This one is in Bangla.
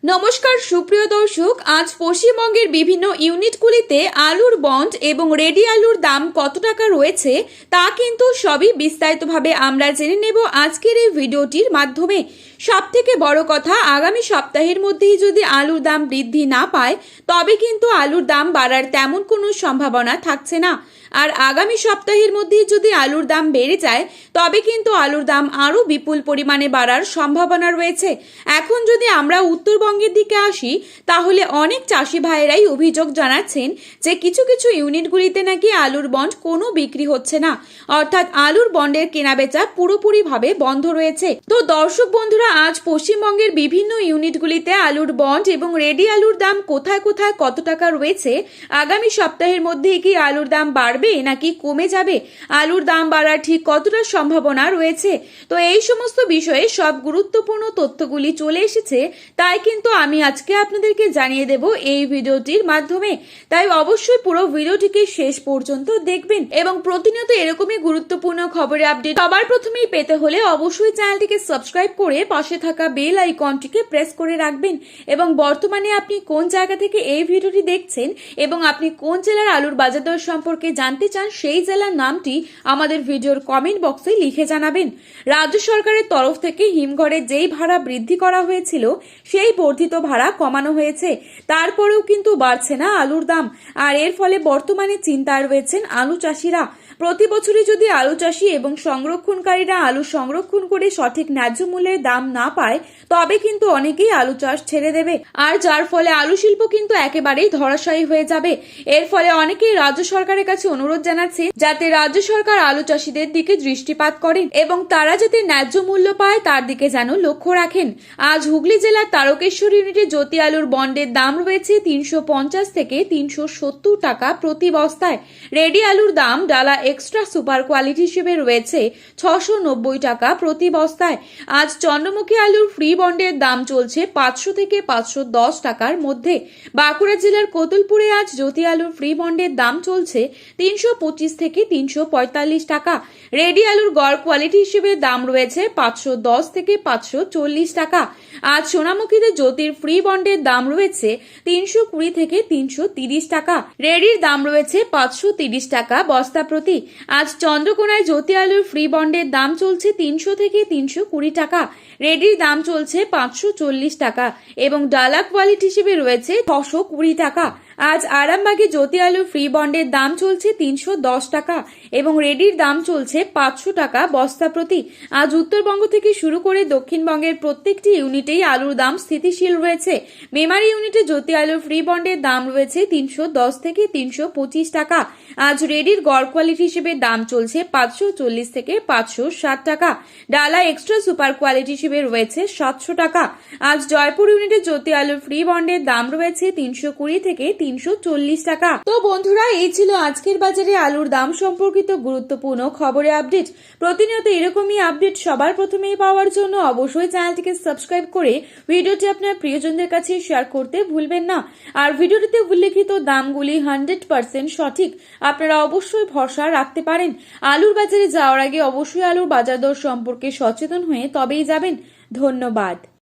নমস্কার সুপ্রিয় দর্শক, আজ পশ্চিমবঙ্গের বিভিন্ন ইউনিটগুলিতে আলুর বন্ড এবং রেডি আলুর দাম কত টাকা রয়েছে তা কিন্তু সবই বিস্তারিতভাবে আমরা জেনে নেব আজকের এই ভিডিওটির মাধ্যমে। সবথেকে বড় কথা, আগামী সপ্তাহের মধ্যেই যদি আলুর দাম বৃদ্ধি না পায় তবে কিন্তু আলুর দাম বাড়ার তেমন কোনো সম্ভাবনা থাকছে না। আর আগামী সপ্তাহের মধ্যেই যদি আলুর দাম বেড়ে যায় তবে কিন্তু আলুর দাম আরও বিপুল পরিমাণে বাড়ার সম্ভাবনা রয়েছে। এখন যদি আমরা উত্তরবঙ্গের দিকে আসি তাহলে অনেক চাষি ভাইয়েরাই অভিযোগ জানাচ্ছেন যে কিছু কিছু ইউনিটগুলিতে নাকি আলুর বন্ড কোনো বিক্রি হচ্ছে না, অর্থাৎ আলুর বন্ডের কেনাবেচা পুরোপুরিভাবে বন্ধ রয়েছে। তো দর্শক বন্ধুরা, আজ পশ্চিমবঙ্গের বিভিন্ন ইউনিটগুলিতে আলুর বন্ড এবং রেডি আলুর দাম কোথায় কোথায় কত টাকা রয়েছে, আগামী সপ্তাহের মধ্যে কি আলুর দাম বাড়বে নাকি কমে যাবে, আলুর দাম বাড়ার ঠিক কতটা সম্ভাবনা রয়েছে, তো এই সমস্ত বিষয়ে সব গুরুত্বপূর্ণ তথ্যগুলি চলে এসেছে। তাই কিন্তু আমি আজকে আপনাদেরকে জানিয়ে দেব এই ভিডিওটির মাধ্যমে। তাই অবশ্যই পুরো ভিডিওটিকে শেষ পর্যন্ত দেখবেন এবং প্রতিনিয়ত এরকমই গুরুত্বপূর্ণ খবরের আপডেট সবার প্রথমেই পেতে হলে অবশ্যই চ্যানেলটিকে সাবস্ক্রাইব করে পাশে থাকা বেল আইকনটিকে প্রেস করে রাখবেন। এবং বর্তমানে আপনি কোন জায়গা থেকে এই ভিডিওটি দেখছেন এবং আপনি কোন জেলার আলুর বাজার দর সম্পর্কে জানতে চান সেই জেলার নামটি আমাদের ভিডিওর কমেন্ট বক্সে লিখে জানাবেন। রাজ্য সরকারের তরফ থেকে হিমঘরে যেই ভাড়া বৃদ্ধি করা হয়েছিল সেই বর্ধিত ভাড়া কমানো হয়েছে, তারপরেও কিন্তু বাড়ছে না আলুর দাম। আর এর ফলে বর্তমানে চিন্তায় রয়েছেন আলু চাষিরা। প্রতি বছরই যদি আলু চাষি এবং সংরক্ষণকারীরা আলু সংরক্ষণ করে সঠিক ন্যায্য মূল্যের দাম না পায় তবে কিন্তু অনেকেই আলু চাষ ছেড়ে দেবে, আর যার ফলে আলু শিল্প কিন্তু একেবারেই ধরাশায়ী হয়ে যাবে। এর ফলে অনেকেই রাজ্য সরকারের কাছে অনুরোধ জানাচ্ছে যাতে রাজ্য সরকার আলু চাষিদের দিকে দৃষ্টিপাত করেন এবং তারা যাতে ন্যায্য মূল্য পায় তার দিকে যেন লক্ষ্য রাখেন। আজ হুগলি জেলার তারকেশ্বর ইউনিটে জ্যোতি আলুর বন্ডের দাম রয়েছে 350 থেকে 370 টাকা প্রতি বস্তায়। রেডি আলুর দাম ডালা এক্সট্রা সুপার কোয়ালিটি হিসেবে রয়েছে 690 টাকা প্রতি বস্তায়। আজ চন্দ্রমুখী আলুর ফ্রি বন্ডের দাম চলছে 500 থেকে 510 টাকার মধ্যে। বাঁকুড়া জেলার কোতুলপুরে আজ জ্যোতি আলুর ফ্রি বন্ডের দাম চলছে 325 থেকে 345 টাকা। রেডি আলুর গড় কোয়ালিটি হিসেবে দাম রয়েছে 510 থেকে 540 টাকা। আজ সোনামুখীতে জ্যোতির ফ্রি বন্ডের দাম রয়েছে 320 থেকে 330 টাকা। রেডির দাম রয়েছে 530 টাকা বস্তা প্রতি। আজ চন্দ্রকোনায় জ্যোতি আলুর ফ্রি বন্ডের দাম চলছে 300 থেকে 320 টাকা। রেডির দাম চলছে 540 টাকা এবং ডালা কোয়ালিটি হিসেবে রয়েছে 620 টাকা। আজ আরামবাগে জ্যোতি আলুর ফ্রি বন্ডের দাম চলছে 310 টাকা এবং রেডির দাম চলছে 500 টাকা বস্তা প্রতি। আজ উত্তরবঙ্গ থেকে শুরু করে দক্ষিণবঙ্গের প্রত্যেকটি ইউনিটেই আলুর দাম স্থিতিশীল রয়েছে। মেমারি ইউনিটে জ্যোতি আলুর ফ্রি বন্ডের দাম রয়েছে 310 থেকে 325 টাকা। আজ রেডির গড় কোয়ালিটি হিসেবে দাম চলছে 540 থেকে 560 টাকা। ডালা এক্সট্রা সুপার কোয়ালিটি হিসেবে রয়েছে 700 টাকা। আজ জয়পুর ইউনিটে জ্যোতি আলুর ফ্রি বন্ডের দাম রয়েছে 320 থেকে 340 টাকা। তো বন্ধুরা, এই ছিল আজকের বাজারে আলুর দাম সম্পর্কিত গুরুত্বপূর্ণ খবরের আপডেট। প্রতিনিয়ত এরকমই আপডেট সবার প্রথমেই পাওয়ার জন্য অবশ্যই চ্যানেলটিকে সাবস্ক্রাইব করে ভিডিওটি আপনার প্রিয়জনদের কাছে শেয়ার করতে ভুলবেন না। আর ভিডিওটিতে উল্লেখিত দামগুলি 100% সঠিক, আপনারা অবশ্যই ভরসা রাখতে পারেন। আলুর বাজারে যাওয়ার আগে অবশ্যই আলুর বাজার দর সম্পর্কে সচেতন হয়ে তবেই যাবেন। ধন্যবাদ।